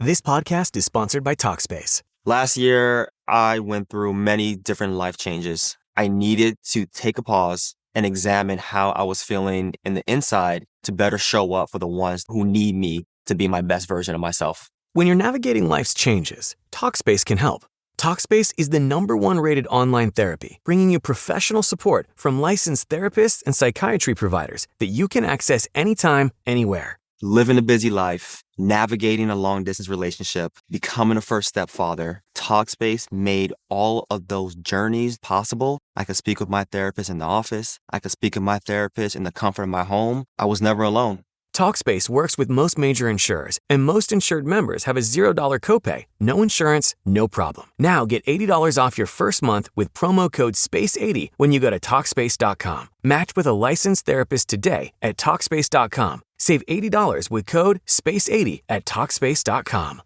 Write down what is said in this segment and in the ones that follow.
This podcast is sponsored by Talkspace. Last year, I went through many different life changes. I needed to take a pause and examine how I was feeling in the inside to better show up for the ones who need me to be my best version of myself. When you're navigating life's changes, Talkspace can help. Talkspace is the #1 rated online therapy, bringing you professional support from licensed therapists and psychiatry providers that you can access anytime, anywhere. Living a busy life, navigating a long-distance relationship, becoming a first-step father, Talkspace made all of those journeys possible. I could speak with my therapist in the office. I could speak with my therapist in the comfort of my home. I was never alone. Talkspace works with most major insurers, and most insured members have a $0 copay. No insurance, no problem. Now get $80 off your first month with promo code SPACE80 when you go to Talkspace.com. Match with a licensed therapist today at Talkspace.com. Save $80 with code SPACE80 at Talkspace.com.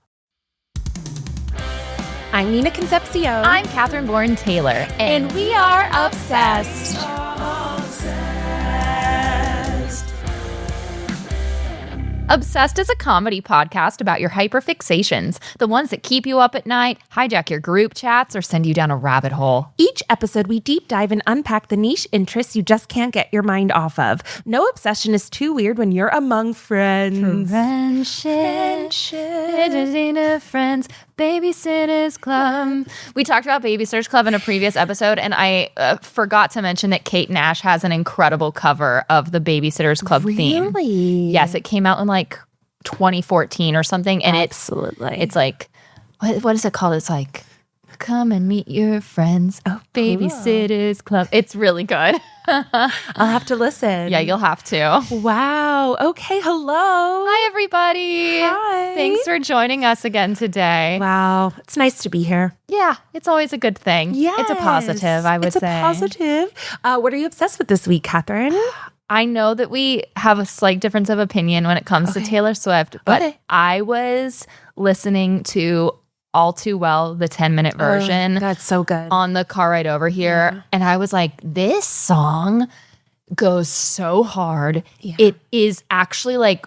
I'm Nina Concepcion. I'm Katherine Bourne-Taylor. And we are obsessed. Obsessed is a comedy podcast about your hyperfixations, the ones that keep you up at night, hijack your group chats, or send you down a rabbit hole. Each episode, we deep dive and unpack the niche interests you just can't get your mind off of. No obsession is too weird when you're among friends. Friends, Babysitters Club. We talked about Babysitters Club in a previous episode, and I forgot to mention that Kate Nash has an incredible cover of the Babysitters Club theme. Really? Yes, it came out in like 2014 or something, and Absolutely. it's like, what is it called? It's like, come and meet your friends. Oh, Babysitters Club. It's really good. I'll have to listen. Yeah, you'll have to. Wow. Okay. Hello. Hi, everybody. Hi. Thanks for joining us again today. Wow. It's nice to be here. Yeah, it's always a good thing. Yes. It's a positive, I would say. It's a positive. What are you obsessed with this week, Katherine? I know that we have a slight difference of opinion when it comes to Taylor Swift, but I was listening to All Too Well, the 10-minute version. That's so good. On the car ride over here. And I was like, this song goes so hard. Yeah. It is actually like,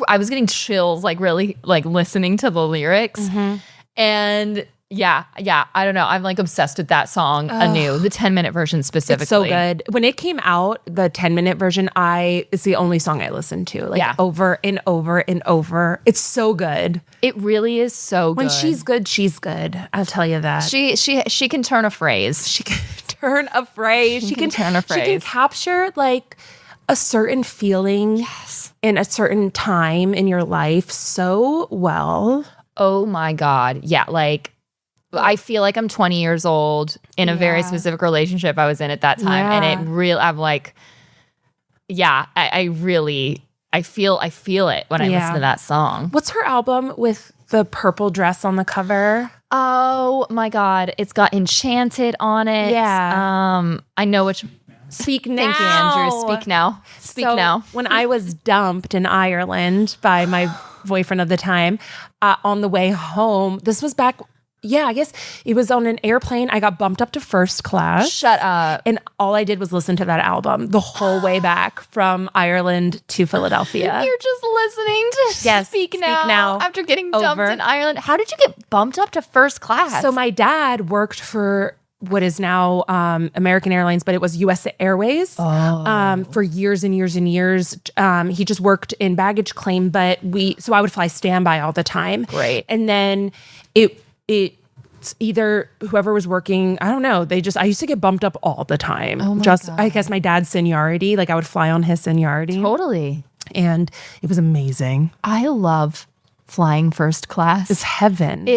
I was getting chills, like really like listening to the lyrics. Mm-hmm. And yeah, I don't know. I'm like obsessed with that song anew, the 10-minute version specifically. It's so good. When it came out, the 10-minute version, it's the only song I listened to, over and over and over. It's so good. It really is so good. When she's good, she's good. I'll tell you that. She can turn a phrase. She can turn a phrase. She can turn a phrase. She can capture like a certain feeling in a certain time in your life so well. Oh my God. Yeah, like I feel like I'm 20 years old in a very specific relationship I was in at that time. Yeah. And I'm like, I feel it when I listen to that song. What's her album with the purple dress on the cover? Oh my God. It's got Enchanted on it. Yeah. I know which. Speak Now. Thank you, Andrew. Speak Now. Speak Now. When I was dumped in Ireland by my boyfriend of the time, on the way home, this was back, I guess it was on an airplane. I got bumped up to first class. Shut up. And all I did was listen to that album the whole way back from Ireland to Philadelphia. You're just listening to Speak Now after getting dumped in Ireland. How did you get bumped up to first class? So my dad worked for what is now American Airlines, but it was U.S. Airways for years and years and years. He just worked in baggage claim, so I would fly standby all the time. Great. And then it's either whoever was working, I don't know. I used to get bumped up all the time. Oh my God. I guess my dad's seniority, like I would fly on his seniority. Totally. And it was amazing. I love flying first class. It's heaven.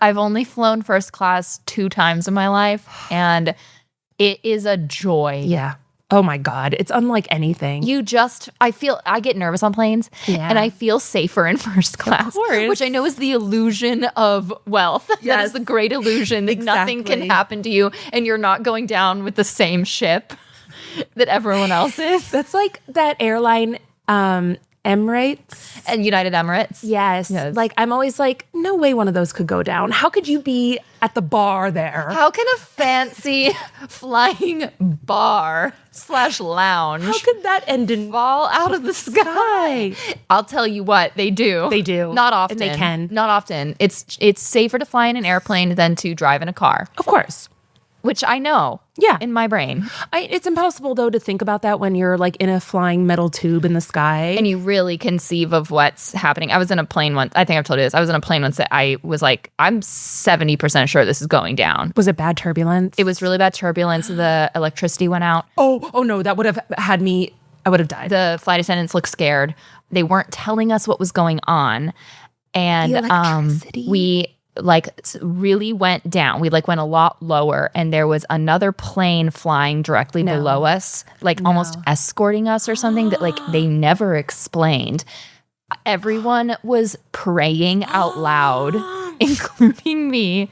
I've only flown first class 2 times in my life, and it is a joy. Yeah. Oh my God. It's unlike anything. I get nervous on planes and I feel safer in first class, of course. which I know is the illusion of wealth. That Yes. is the great illusion that nothing can happen to you and you're not going down with the same ship that everyone else is. That's like that airline Emirates. And United Emirates. Yes. Like, I'm always like, no way one of those could go down. How could you be at the bar there? How can a fancy flying bar / lounge How could that end in fall out of the sky? I'll tell you what, they do. They do. Not often. And they can. Not often. It's safer to fly in an airplane than to drive in a car, Of course. which I know. Yeah. In my brain. It's impossible, though, to think about that when you're like in a flying metal tube in the sky. And you really conceive of what's happening. I was in a plane once. I think I've told you this. I was in a plane once that I was like, I'm 70% sure this is going down. Was it bad turbulence? It was really bad turbulence. The electricity went out. Oh no, that would have had me, I would have died. The flight attendants looked scared. They weren't telling us what was going on. And The electricity. we really went down. We went a lot lower, and there was another plane flying directly below us, almost escorting us or something that they never explained. Everyone was praying out loud, including me.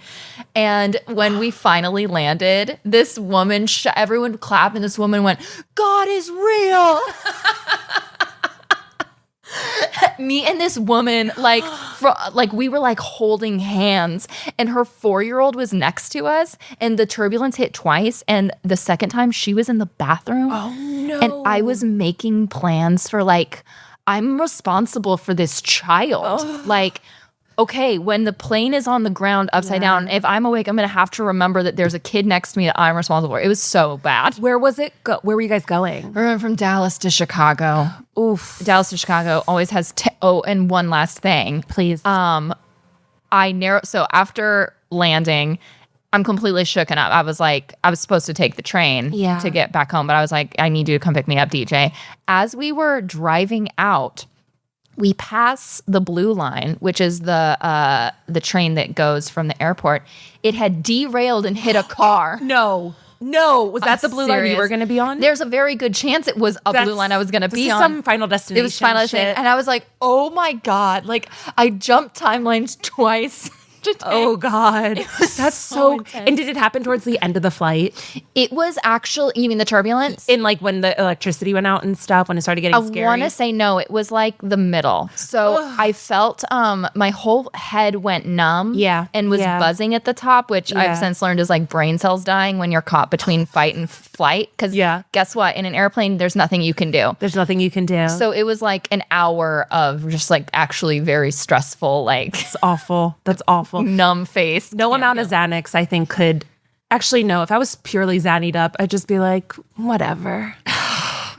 And when we finally landed, this woman, everyone clapped, and this woman went, "God is real." Me and this woman, we were holding hands, and her 4-year-old was next to us, and the turbulence hit twice, and the second time she was in the bathroom. Oh no. And I was making plans for I'm responsible for this child. Okay, when the plane is on the ground upside down, if I'm awake, I'm going to have to remember that there's a kid next to me that I'm responsible for. It was so bad. Where was it? Where were you guys going? We went from Dallas to Chicago. Oof. Dallas to Chicago always has and one last thing. Please. So after landing, I'm completely shooken up. I was supposed to take the train to get back home, but I was like, I need you to come pick me up, DJ. As we were driving out, we pass the Blue Line, which is the train that goes from the airport. It had derailed and hit a car. No. Was that the Blue Line you were going to be on? There's a very good chance it was a Blue Line I was going to be on. Some Final Destination. It was Final Destination. And I was like, oh my God. I jumped timelines twice. Oh God. That's so intense. And did it happen towards the end of the flight? It was actually, you mean the turbulence? In when the electricity went out and stuff, when it started getting scary? I want to say no, it was the middle. So I felt my whole head went numb and was buzzing at the top, which I've since learned is brain cells dying when you're caught between fight and flight. Because guess what? In an airplane, there's nothing you can do. There's nothing you can do. So it was an hour of just actually very stressful. It's awful. That's awful. Numb face. No amount of Xanax, I think, could actually no. If I was purely Xannied up, I'd just be like, whatever.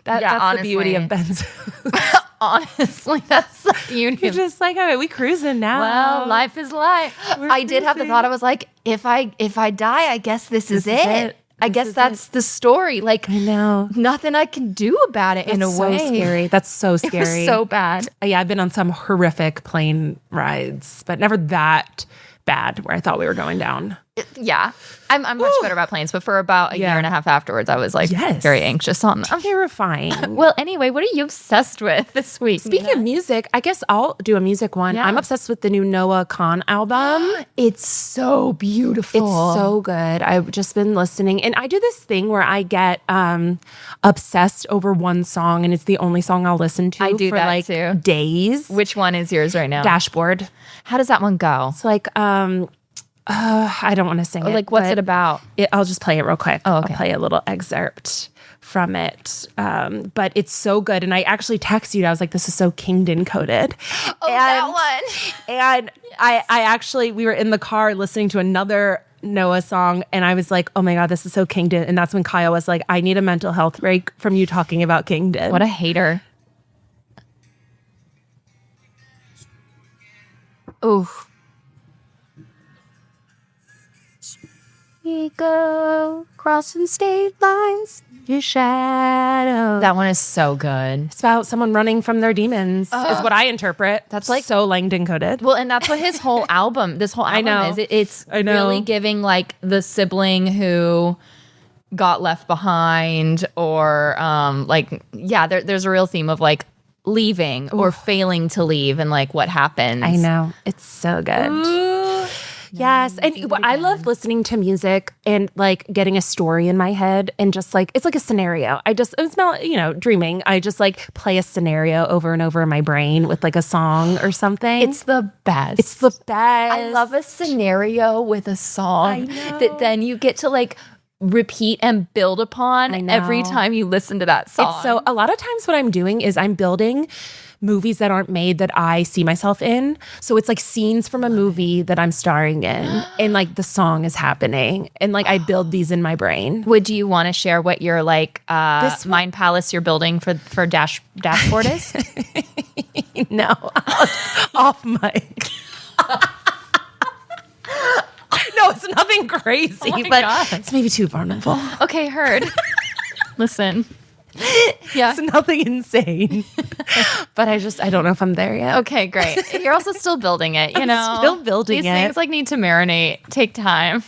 That's honestly, the beauty of benzo. Honestly, that's the beauty. You're just all right, we cruising now. Well, life is life. I did have the thought. I was like, if I die, I guess this is it. I guess that's the story. I know. Nothing I can do about it in a way. So scary. That's so scary. It was so bad. Yeah, I've been on some horrific plane rides, but never that bad where I thought we were going down. Yeah. I'm much better about planes, but for about a year and a half afterwards, I was very anxious on them. Terrifying. Well, anyway, what are you obsessed with this week? Speaking of music, I guess I'll do a music one. Yeah. I'm obsessed with the new Noah Kahan album. It's so beautiful. It's so good. I've just been listening. And I do this thing where I get obsessed over one song and it's the only song I'll listen to I do for that too. Days. Which one is yours right now? Dashboard. How does that one go? It's I don't want to sing it. What's it about? I'll just play it real quick. Oh, okay. I'll play a little excerpt from it. But it's so good. And I actually texted you. I was like, this is so Kingdon coded. Oh, that one. And I actually, we were in the car listening to another Noah song. And I was like, oh my God, this is so Kingdon. And that's when Kyle was like, I need a mental health break from you talking about Kingdon. What a hater. Ooh. We go crossing state lines, your shadow. That one is so good. It's about someone running from their demons, is what I interpret. That's so Langdon coded. Well, and that's what his whole album, this whole album is. It's really giving the sibling who got left behind or there's a real theme of leaving or failing to leave and what happened. I know. It's so good. Ooh. Yes. And I love listening to music and like getting a story in my head and just like, it's like a scenario. It's not, dreaming. I just like play a scenario over and over in my brain with like a song or something. It's the best. It's the best. I love a scenario with a song that then you get to like repeat and build upon every time you listen to that song. So a lot of times what I'm doing is I'm building movies that aren't made that I see myself in. So it's like scenes from a movie that I'm starring in and like the song is happening. And like I build these in my brain. Would you want to share what your like mind palace you're building for dashboard is? No, off mic. No, it's nothing crazy, but it's maybe too vulnerable. Okay, heard. Listen. Yeah. It's nothing insane. But I don't know if I'm there yet. Okay, great. You're also still building it, you know. Still building These it. things like need to marinate, take time.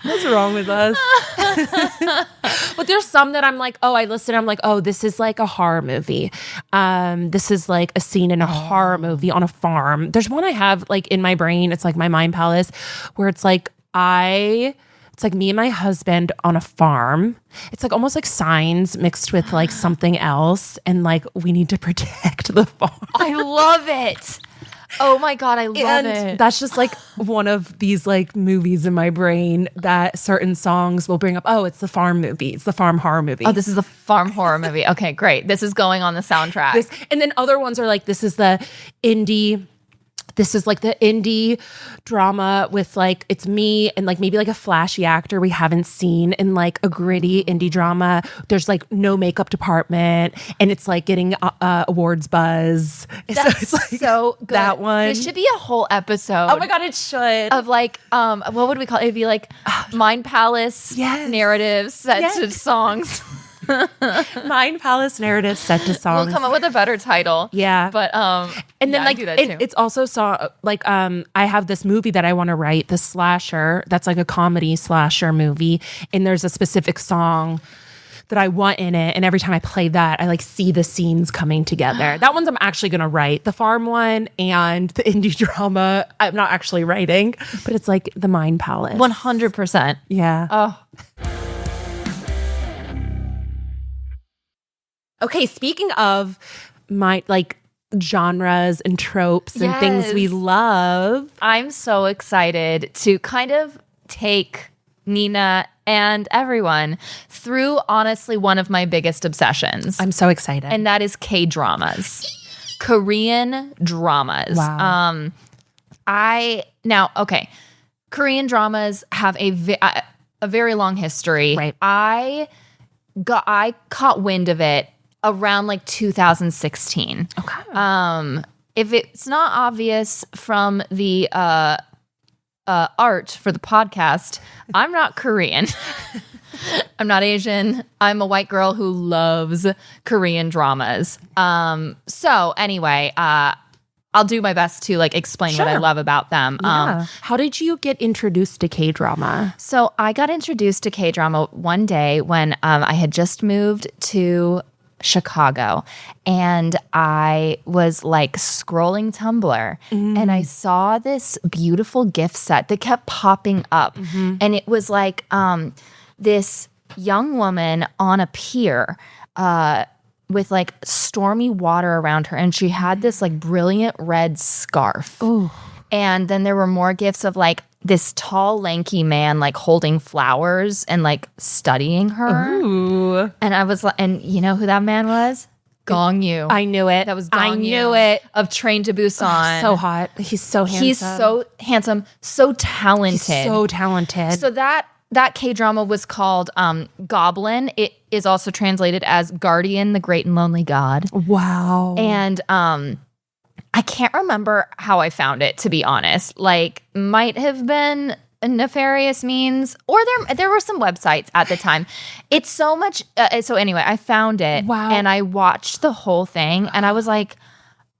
What's wrong with us? But there's some that I'm like, I listen, I'm like, this is like a horror movie. This is like a scene in a horror movie on a farm. There's one I have like in my brain, it's like my mind palace, where it's like it's like me and my husband on a farm. It's like almost like Signs mixed with like something else. And like we need to protect the farm. I love it. Oh my God, I love it. That's just like one of these like movies in my brain that certain songs will bring up. Oh, it's the farm movie. It's the farm horror movie. Oh, this is the farm horror movie. Okay, great. This is going on the soundtrack. And then other ones are like, this is the indie drama with like, it's me and like maybe like a flashy actor we haven't seen in like a gritty indie drama. There's like no makeup department and it's like getting awards buzz. That's it's like so good. That one. This should be a whole episode. Oh my God, it should. Of like, what would we call it? It'd be like Mind Palace narratives set to songs. Mind Palace narrative set to songs. We'll come up with a better title. Yeah. But and then like I do that too. It's also I have this movie that I want to write, the slasher, that's like a comedy slasher movie, and there's a specific song that I want in it, and every time I play that, I like see the scenes coming together. That one's I'm actually gonna write. The farm one and the indie drama, I'm not actually writing, but it's like the Mind Palace. 100%. Yeah. Oh. Okay, speaking of my like genres and tropes and things we love. I'm so excited to kind of take Nina and everyone through honestly one of my biggest obsessions. I'm so excited. And that is K-dramas. Korean dramas. Wow. Korean dramas have a very long history. Right. I caught wind of it around like 2016. Okay. If it's not obvious from the art for the podcast, I'm not Korean. I'm not Asian. I'm a white girl who loves Korean dramas. So anyway, I'll do my best to like explain what I love about them. Yeah. How did you get introduced to K-drama? So I got introduced to K-drama one day when I had just moved to Chicago, and I was like scrolling Tumblr and I saw this beautiful gift set that kept popping up. And it was like this young woman on a pier with like stormy water around her, and she had this like brilliant red scarf. Ooh. And then there were more gifts of like this tall, lanky man like holding flowers and like studying her. Ooh. And I was like, and you know who that man was? Gong Yoo. I knew it. That was Gong I Yoo knew it. of Train to Busan. So hot. He's so handsome. He's so handsome, so talented. He's so talented. So that K-drama was called Goblin. It is also translated as Guardian, the Great and Lonely God. Wow. And I can't remember how I found it, to be honest. Like, might have been a nefarious means, or there were some websites at the time. It's so much. So anyway, I found it. Wow. And I watched the whole thing, and I was like,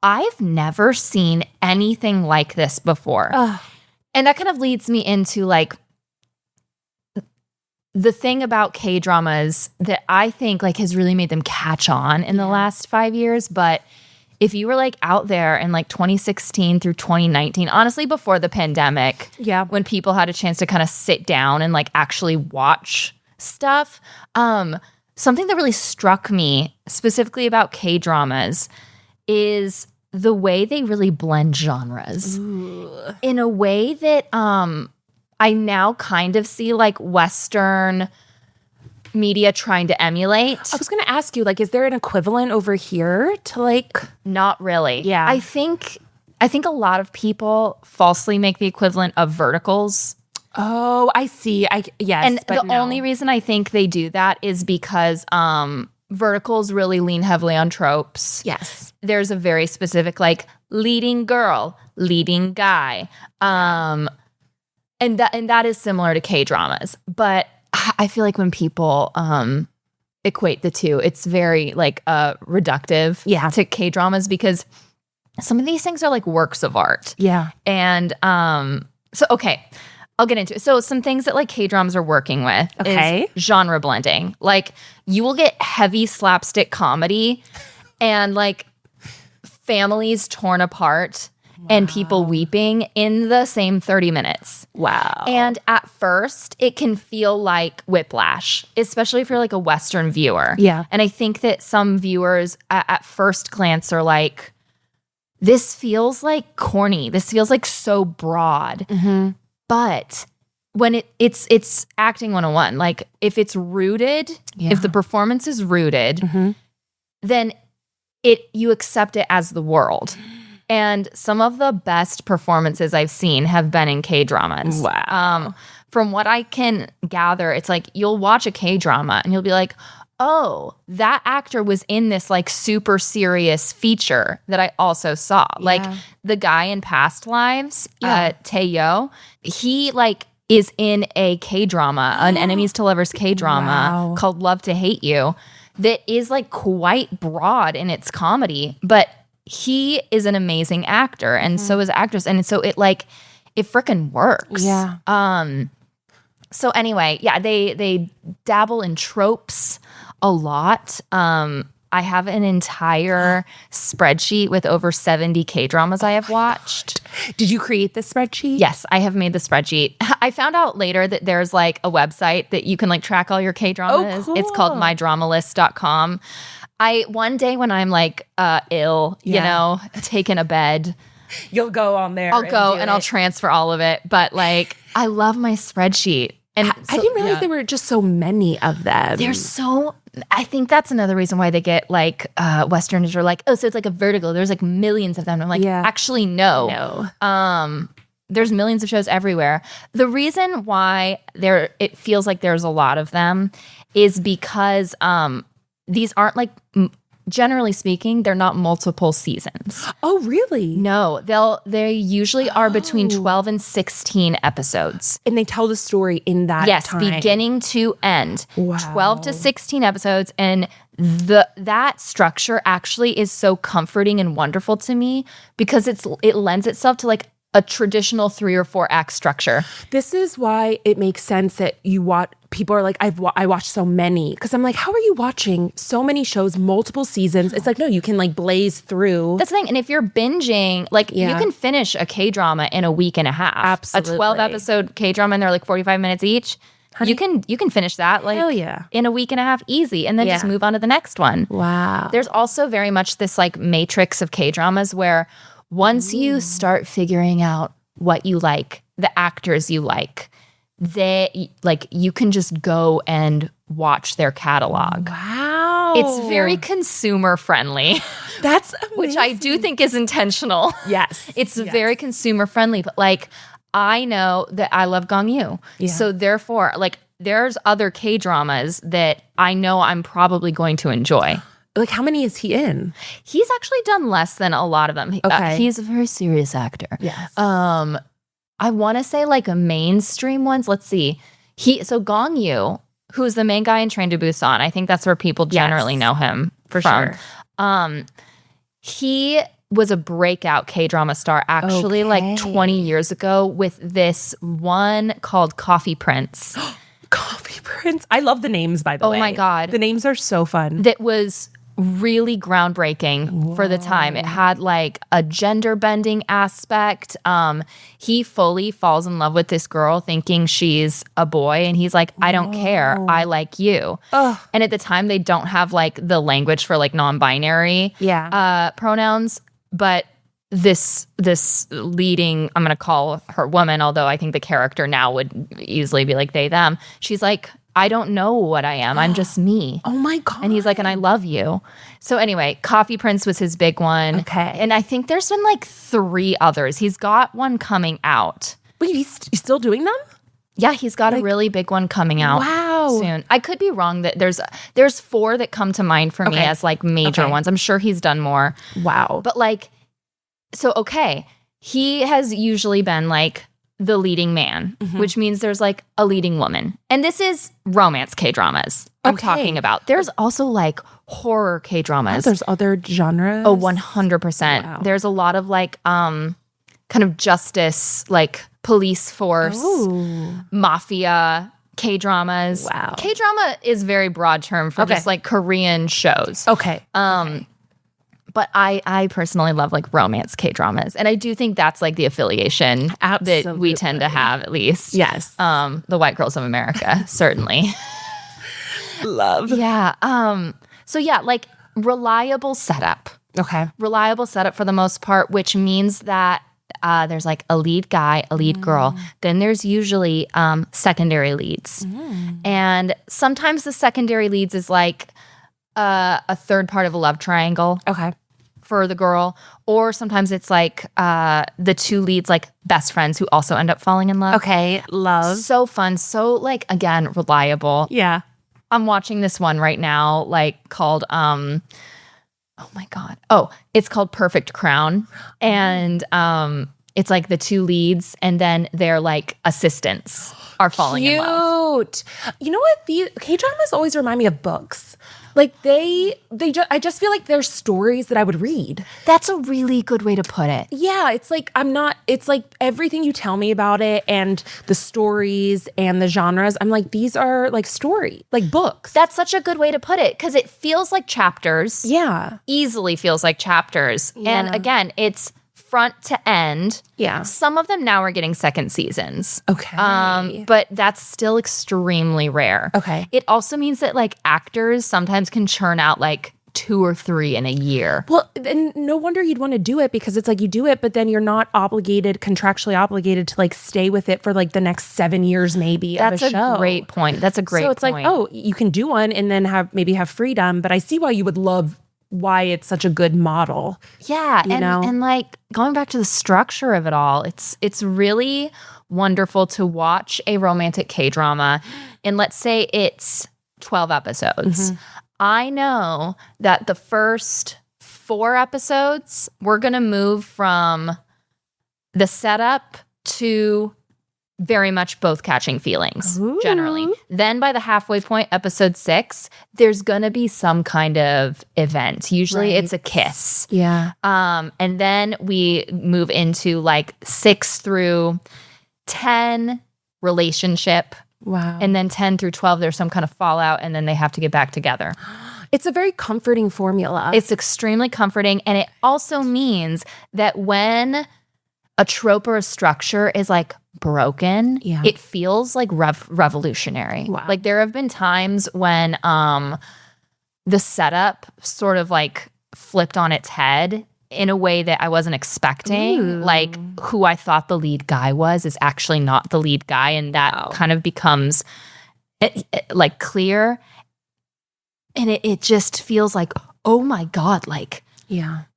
I've never seen anything like this before. And that kind of leads me into like the thing about K-dramas that I think like has really made them catch on in the last 5 years, but if you were like out there in like 2016 through 2019, honestly, before the pandemic, when people had a chance to kind of sit down and like actually watch stuff, something that really struck me specifically about K-dramas is the way they really blend genres in a way that I now kind of see like Western media trying to emulate. I was going to ask you, like, is there an equivalent over here to like? Not really. Yeah. I think a lot of people falsely make the equivalent of verticals. Oh, I see. Yes. And the only reason I think they do that is because verticals really lean heavily on tropes. Yes. There's a very specific like leading girl, leading guy. And that is similar to K-dramas. But I feel like when people equate the two, it's very like reductive to K-dramas because some of these things are like works of art. Yeah. And so, okay, I'll get into it. So some things that like K-dramas are working with is genre blending. Like you will get heavy slapstick comedy and like families torn apart and people weeping in the same 30 minutes. Wow. And at first, it can feel like whiplash, especially if you're like a Western viewer. Yeah. And I think that some viewers at first glance are like, this feels like corny. This feels like so broad. Mm-hmm. But when it's acting 101, like if it's rooted, if the performance is rooted, then you accept it as the world. And some of the best performances I've seen have been in K-dramas. Wow. From what I can gather, it's like you'll watch a K-drama and you'll be like, oh, that actor was in this like super serious feature that I also saw. Yeah. Like the guy in Past Lives, Taeyo, he like is in a K-drama, an enemies to lovers K-drama called Love to Hate You that is like quite broad in its comedy, but he is an amazing actor and so is actress. And so it freaking works. Yeah. So anyway, they dabble in tropes a lot. I have an entire spreadsheet with over 70 K-dramas I have watched. Did you create this spreadsheet? Yes, I have made the spreadsheet. I found out later that there's like a website that you can like track all your K-dramas. Oh, cool. It's called mydramalist.com. One day when I'm like ill, you know, taking a bed, you'll go on there. I'll go and I'll transfer all of it. But like, I love my spreadsheet. And I didn't realize there were just so many of them. I think that's another reason why they get like Westerners are like, oh, so it's like a vertical. There's like millions of them. And I'm like, actually, no. There's millions of shows everywhere. The reason why it feels like there's a lot of them is because these aren't like, generally speaking, they're not multiple seasons. Oh, really? No, they usually are between 12 and 16 episodes. And they tell the story in that time. Yes, beginning to end. Wow. 12 to 16 episodes. And that structure actually is so comforting and wonderful to me because it lends itself to like a traditional 3 or 4 act structure. This is why it makes sense that people are like, I watched so many. Because I'm like, how are you watching so many shows, multiple seasons? It's like, no, you can like blaze through. That's the thing. And if you're binging, like you can finish a K-drama in a week and a half. Absolutely. A 12 episode K-drama and they're like 45 minutes each. Honey, you can finish that like in a week and a half easy and then just move on to the next one. Wow. There's also very much this like matrix of K-dramas where once you start figuring out what you like, the actors you like, you can just go and watch their catalog. Wow. It's very consumer friendly. That's amazing. Which I do think is intentional. Yes. It's very consumer friendly, but like I know that I love Gong Yoo. Yeah. So therefore, like there's other K-dramas that I know I'm probably going to enjoy. Like, how many is he in? He's actually done less than a lot of them. Okay. He's a very serious actor. Yes. I want to say like a mainstream ones. Let's see. So Gong Yoo, who's the main guy in Train to Busan, I think that's where people generally know him from. Sure. He was a breakout K-drama star actually like 20 years ago with this one called Coffee Prince. Coffee Prince. I love the names, by the way. Oh my God. The names are so fun. That was really groundbreaking for the time. It had like a gender bending aspect. He fully falls in love with this girl thinking she's a boy, and he's like, I don't care. I like you. And at the time they don't have like the language for like non-binary pronouns, but this leading, I'm gonna call her woman, although I think the character now would easily be like they, them. She's like, I don't know what I am. I'm just me. Oh my God. And he's like, and I love you. So anyway, Coffee Prince was his big one. Okay. And I think there's been like 3 others. He's got one coming out. Wait, he's still doing them? Yeah, he's got a really big one coming out soon. I could be wrong that there's 4 that come to mind for me as like major ones. I'm sure he's done more. Wow. But like, so okay, he has usually been like the leading man, which means there's like a leading woman. And this is romance K-dramas I'm talking about. There's also like horror K-dramas. There's other genres? Oh, 100%. Wow. There's a lot of like kind of justice, like police force, mafia K-dramas. Wow. K-drama is a very broad term for just like Korean shows. Okay. But I personally love like romance K-dramas. And I do think that's like the affiliation that we tend to have, at least. Yes. The white girls of America, certainly. Love. Yeah. So yeah, like reliable setup. Okay. Reliable setup for the most part, which means that there's like a lead guy, a lead girl. Then there's usually secondary leads. And sometimes the secondary leads is like a third part of a love triangle. Okay. For the girl, or sometimes it's like the 2 leads, like best friends who also end up falling in love. Okay. Love. So fun. So like, again, reliable. Yeah. I'm watching this one right now, like called, oh my God. Oh, it's called Perfect Crown. And it's like the 2 leads and then their like assistants are falling in love. Cute. You know what? The K-dramas always remind me of books. Like I just feel like they're stories that I would read. That's a really good way to put it. Yeah, it's like it's like everything you tell me about it and the stories and the genres, I'm like, these are like like books. That's such a good way to put it, because it feels like chapters. Yeah. Easily feels like chapters. Yeah. And again, it's front to end. Yeah. Some of them now are getting second seasons. Okay. But that's still extremely rare. Okay. It also means that like actors sometimes can churn out like 2 or 3 in a year. Well, and no wonder you'd want to do it, because it's like you do it, but then you're not contractually obligated to like stay with it for like the next 7 years maybe. That's of a show. Great point. That's a great point. So it's like, oh, you can do one and then have freedom, but I see why you would love why it's such a good model. Yeah, you know? And like going back to the structure of it all, it's really wonderful to watch a romantic K-drama, and let's say it's 12 episodes. I know that the first 4 episodes, we're going to move from the setup to very much both catching feelings, generally. Then by the halfway point, episode 6, there's going to be some kind of event. Usually it's a kiss. Yeah. And then we move into like 6 through 10 relationship. Wow. And then 10 through 12, there's some kind of fallout, and then they have to get back together. It's a very comforting formula. It's extremely comforting. And it also means that when a trope or a structure is like broken, it feels like revolutionary. Wow. Like there have been times when the setup sort of like flipped on its head in a way that I wasn't expecting. Ooh. Like who I thought the lead guy was is actually not the lead guy, and that kind of becomes like clear. And it just feels like, oh my God, like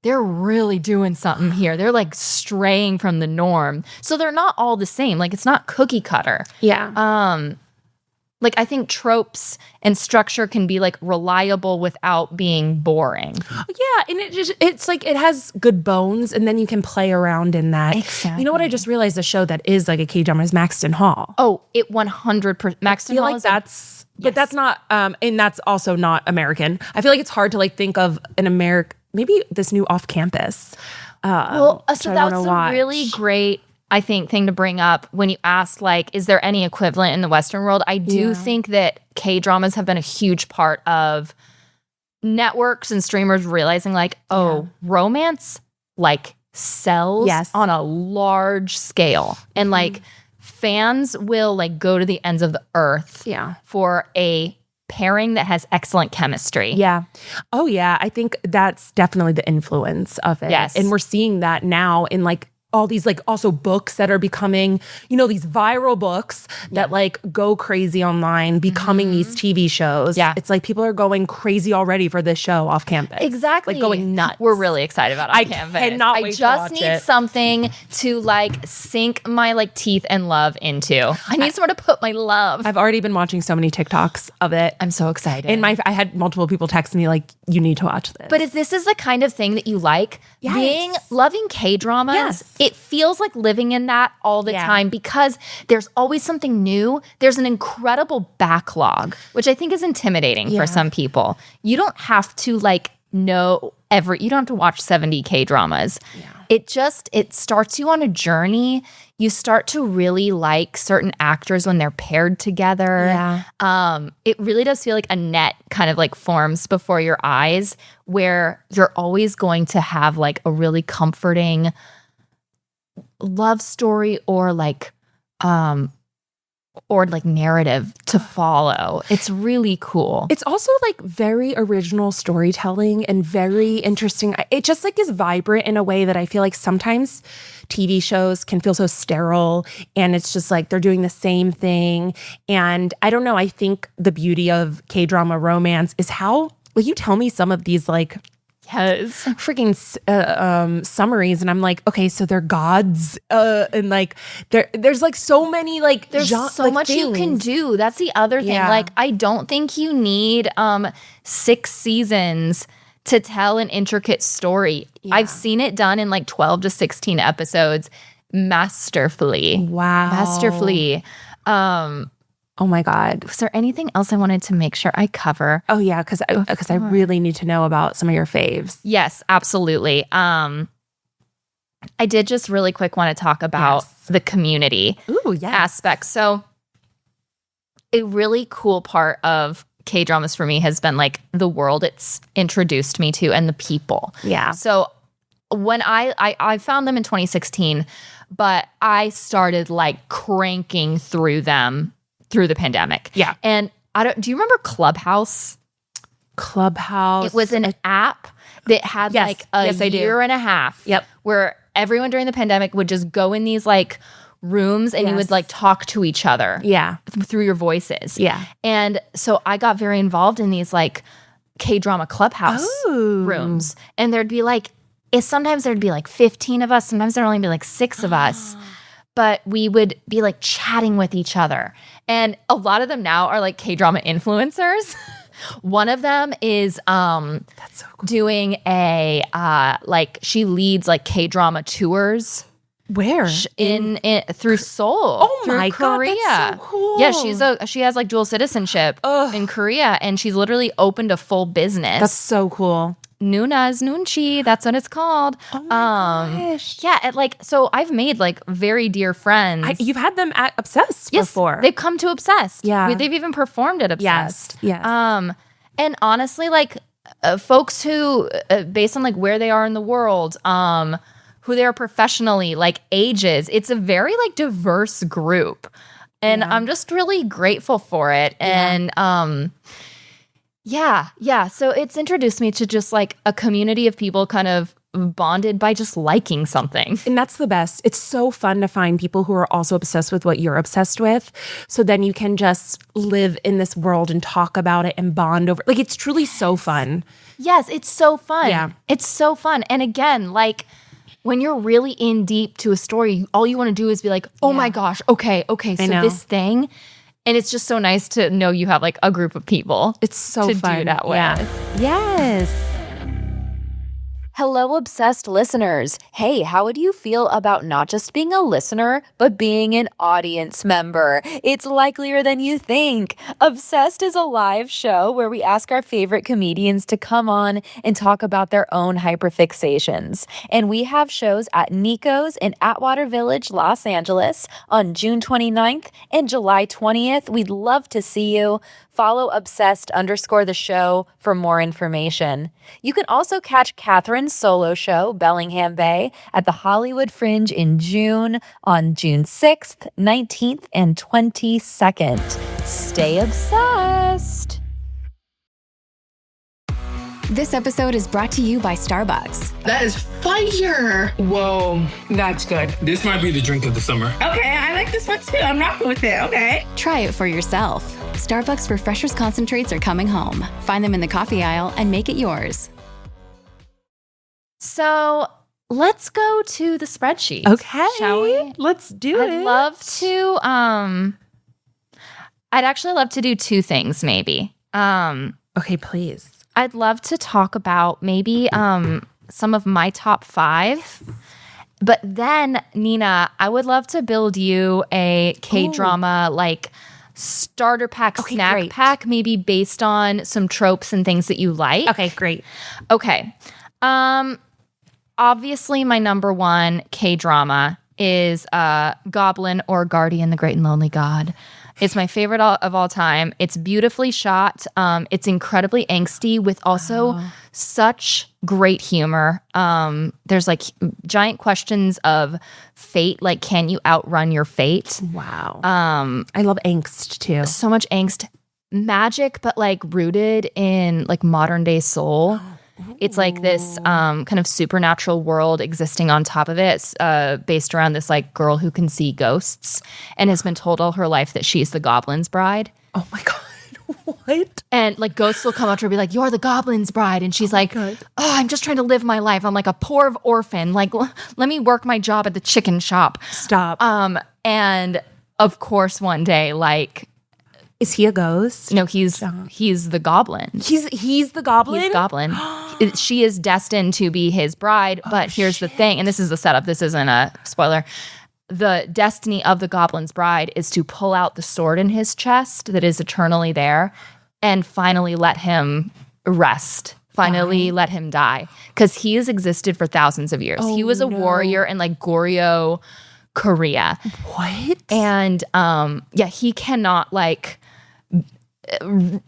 they're really doing something here. They're like straying from the norm. So they're not all the same. Like it's not cookie cutter. Yeah. Like I think tropes and structure can be like reliable without being boring. Yeah, and it's like it has good bones, and then you can play around in that. Exactly. You know what I just realized, a show that is like a K-drama is Maxton Hall. Oh, it 100%. Maxton I feel Hall like is that's but that's not and that's also not American. I feel like it's hard to like think of an maybe this new Off Campus. So that's a really great, I think, thing to bring up when you ask, like, is there any equivalent in the Western world? I do think that K-dramas have been a huge part of networks and streamers realizing like, romance like sells on a large scale. And like fans will like go to the ends of the earth for a pairing that has excellent chemistry. Yeah. Oh yeah. I think that's definitely the influence of it. Yes. And we're seeing that now in like all these like also books that are becoming, you know, these viral books that like go crazy online, becoming these TV shows. Yeah. It's like people are going crazy already for this show off campus. Exactly. Like going nuts. We're really excited about Off Canvas. Cannot wait I to just watch need it. something to like sink my like teeth and love into. I need somewhere to put my love. I've already been watching so many TikToks of it. I'm so excited. And I had multiple people text me like, you need to watch this. But if this is the kind of thing that you like, loving K-dramas, it feels like living in that all the time because there's always something new. There's an incredible backlog, which I think is intimidating for some people. You don't have to like know you don't have to watch 70 K-dramas. Yeah. It starts you on a journey. You start to really like certain actors when they're paired together. Yeah. It really does feel like a net kind of like forms before your eyes where you're always going to have like a really comforting love story or like narrative to follow. It's really cool. It's also like very original storytelling and very interesting. It just like is vibrant in a way that I feel like sometimes TV shows can feel so sterile and it's just like they're doing the same thing. And I don't know, I think the beauty of K-drama romance is how, will you tell me some of these like freaking summaries, and I'm like, okay, so they're gods, and like there's like so many like there's so much things you can do. That's the other thing. Like I don't think you need 6 seasons to tell an intricate story. I've seen it done in like 12 to 16 episodes masterfully. Wow. Masterfully. Oh my God. Was there anything else I wanted to make sure I cover? Oh yeah, because I really need to know about some of your faves. Yes, absolutely. I did just really quick want to talk about the community aspect. So a really cool part of K-dramas for me has been like the world it's introduced me to and the people. Yeah. So when I found them in 2016, but I started like cranking through them through the pandemic. Yeah. And do you remember Clubhouse? Clubhouse. It was an app that had like a year and a half. Yep. Where everyone during the pandemic would just go in these like rooms and you would like talk to each other. Yeah. Through your voices. Yeah. And so I got very involved in these like K-drama Clubhouse rooms. And sometimes there'd be like 15 of us. Sometimes there'd only be like 6 of us. But we would be like chatting with each other. And a lot of them now are like K-drama influencers. One of them is that's so cool. doing a she leads like K-drama tours. Where? In through Seoul. Oh through my Korea. God, that's so cool. Yeah, she has like dual citizenship in Korea, and she's literally opened a full business. That's so cool. Nuna's Nunchi, that's what it's called. Oh my gosh. Yeah, so I've made like very dear friends. You've had them at Obsessed before. They've come to Obsessed. Yeah. They've even performed at Obsessed. Yes. And honestly, like folks who, based on like where they are in the world, who they are professionally, like ages, it's a very like diverse group. And I'm just really grateful for it. And so it's introduced me to just like a community of people kind of bonded by just liking something. And that's the best. It's so fun to find people who are also obsessed with what you're obsessed with. So then you can just live in this world and talk about it and bond over. Like, it's truly so fun. Yes, it's so fun. Yeah. It's so fun. And again, like when you're really in deep to a story, all you want to do is be like, oh my gosh, okay, so this thing. And it's just so nice to know you have like a group of people. It's so to fun. do that with. Yeah. Yes. Hello, Obsessed listeners. Hey, how would you feel about not just being a listener, but being an audience member? It's likelier than you think. Obsessed is a live show where we ask our favorite comedians to come on and talk about their own hyperfixations. And we have shows at Nico's in Atwater Village, Los Angeles on June 29th and July 20th. We'd love to see you. Follow obsessed_the show for more information. You can also catch Katherine's solo show, Bellingham Bay, at the Hollywood Fringe in June on June 6th, 19th, and 22nd. Stay obsessed. This episode is brought to you by Starbucks. That is fire. Whoa, that's good. This might be the drink of the summer. Okay, I like this one too. I'm rocking with it. Okay. Try it for yourself. Starbucks Refreshers Concentrates are coming home. Find them in the coffee aisle and make it yours. So let's go to the spreadsheet. Okay. Shall we? Let's do it. I'd love to, I'd actually love to do two things maybe. Okay, please. I'd love to talk about maybe some of my top 5. But then, Nina, I would love to build you a K-drama like starter pack, snack pack, maybe based on some tropes and things that you like. Okay, great. Okay. Obviously, my number one K-drama is Goblin or Guardian, the Great and Lonely God. It's my favorite of all time. It's beautifully shot. It's incredibly angsty with also such great humor. There's like giant questions of fate, like can you outrun your fate? Wow. I love angst too. So much angst. Magic, but like rooted in like modern day soul. It's like this kind of supernatural world existing on top of it, based around this like girl who can see ghosts and has been told all her life that she's the goblin's bride. Oh my God. What? And like ghosts will come up to her and be like, "You're the goblin's bride." And she's like, "Oh, I'm just trying to live my life. I'm like a poor orphan. Like, let me work my job at the chicken shop." Stop. And of course, one day, like, is he a ghost? no, he's the goblin. He's the goblin? He's goblin. She is destined to be his bride, but here's the thing, and this is the setup. This isn't a spoiler. The destiny of the goblin's bride is to pull out the sword in his chest that is eternally there and finally let him rest. Finally let him die. Because he has existed for thousands of years. He was a warrior in like Goryeo, Korea. What? And he cannot like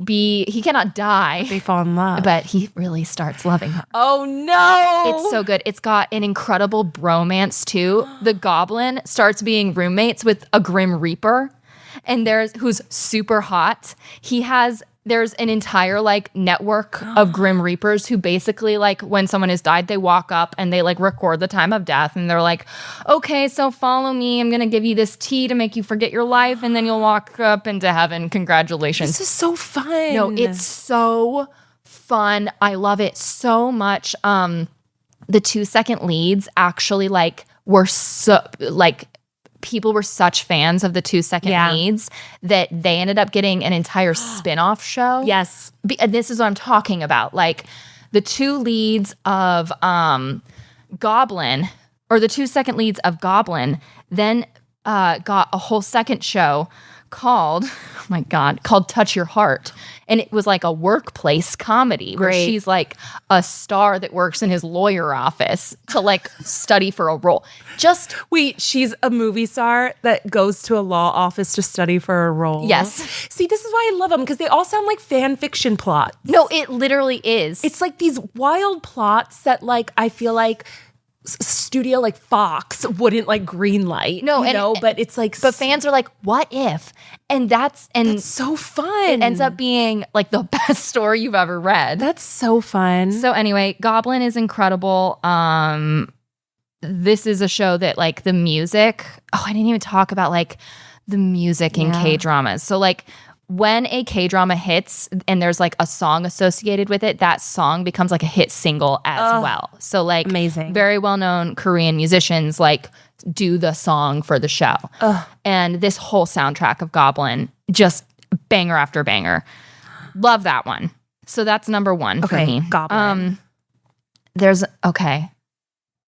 he cannot die. They fall in love. But he really starts loving her. Oh no. It's so good. It's got an incredible bromance too. The goblin starts being roommates with a Grim Reaper, and who's super hot. There's an entire like network of Grim Reapers who basically like when someone has died, they walk up and they like record the time of death and they're like, "Okay, so follow me. I'm going to give you this tea to make you forget your life and then you'll walk up into heaven. Congratulations." This is so fun. No, it's so fun. I love it so much. The 2-second leads actually like were so like people were such fans of the 2-second leads that they ended up getting an entire spin-off show. Yes. And this is what I'm talking about. Like the 2 leads of Goblin, or the 2-second leads of Goblin, then got a whole second show called Touch Your Heart. And it was like a workplace comedy where she's like a star that works in his lawyer office to like study for a role. Just wait, she's a movie star that goes to a law office to study for a role. Yes. See, this is why I love them, because they all sound like fan fiction plots. No, it literally is. It's like these wild plots that like I feel like studio like Fox wouldn't like greenlight. No, but it's like, but fans are like, what if? And that's so fun. It ends up being like the best story you've ever read. That's so fun. So anyway, Goblin is incredible. This is a show that like the music. Oh, I didn't even talk about like the music in K-dramas. So like when a K-drama hits and there's like a song associated with it, that song becomes like a hit single as well. So like amazing, very well-known Korean musicians like do the song for the show. And this whole soundtrack of Goblin, just banger after banger. Love that one. So that's number 1 for me. Goblin.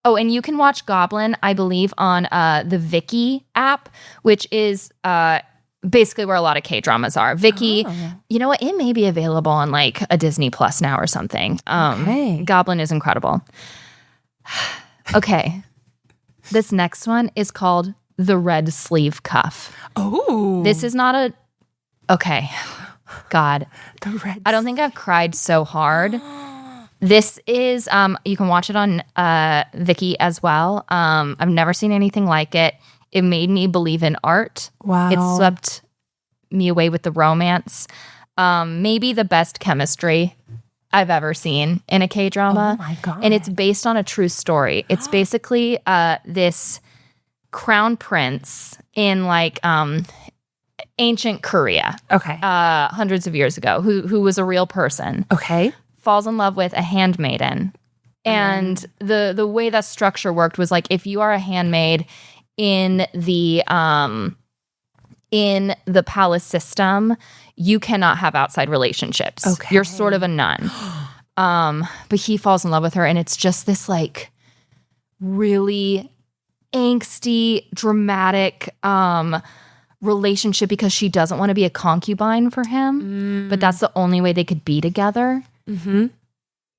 Oh, and you can watch Goblin, I believe, on the Viki app, which is basically where a lot of K-dramas are. Viki, you know what? It may be available on like a Disney Plus now or something. Goblin is incredible. Okay. This next one is called The Red Sleeve Cuff. Oh. This is not a... Okay. God. The red. I don't think I've cried so hard. This is, you can watch it on Viki as well. I've never seen anything like it. It made me believe in art. Wow. It swept me away with the romance. Maybe the best chemistry I've ever seen in a K-drama. Oh my God. And it's based on a true story. It's basically this crown prince in like ancient Korea. Okay. Hundreds of years ago, who was a real person. Okay. Falls in love with a handmaiden. And the way that structure worked was like, if you are a handmaid in the palace system, you cannot have outside relationships. Okay. You're sort of a nun. But he falls in love with her, and it's just this like really angsty, dramatic relationship because she doesn't want to be a concubine for him, but that's the only way they could be together. Mm-hmm.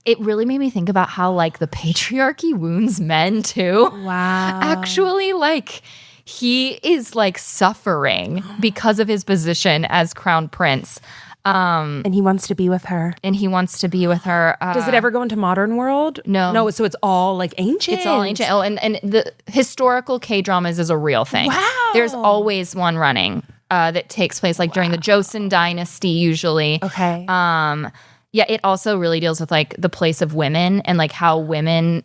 It really made me think about how like the patriarchy wounds men too. Wow. Actually, like he is like suffering because of his position as crown prince. And he wants to be with her. Does Does it ever go into modern world? No. No, so it's all like ancient. It's all ancient. Oh, and the historical K-dramas is a real thing. Wow. There's always one running that takes place like during the Joseon dynasty usually. Okay. Yeah, it also really deals with like the place of women and like how women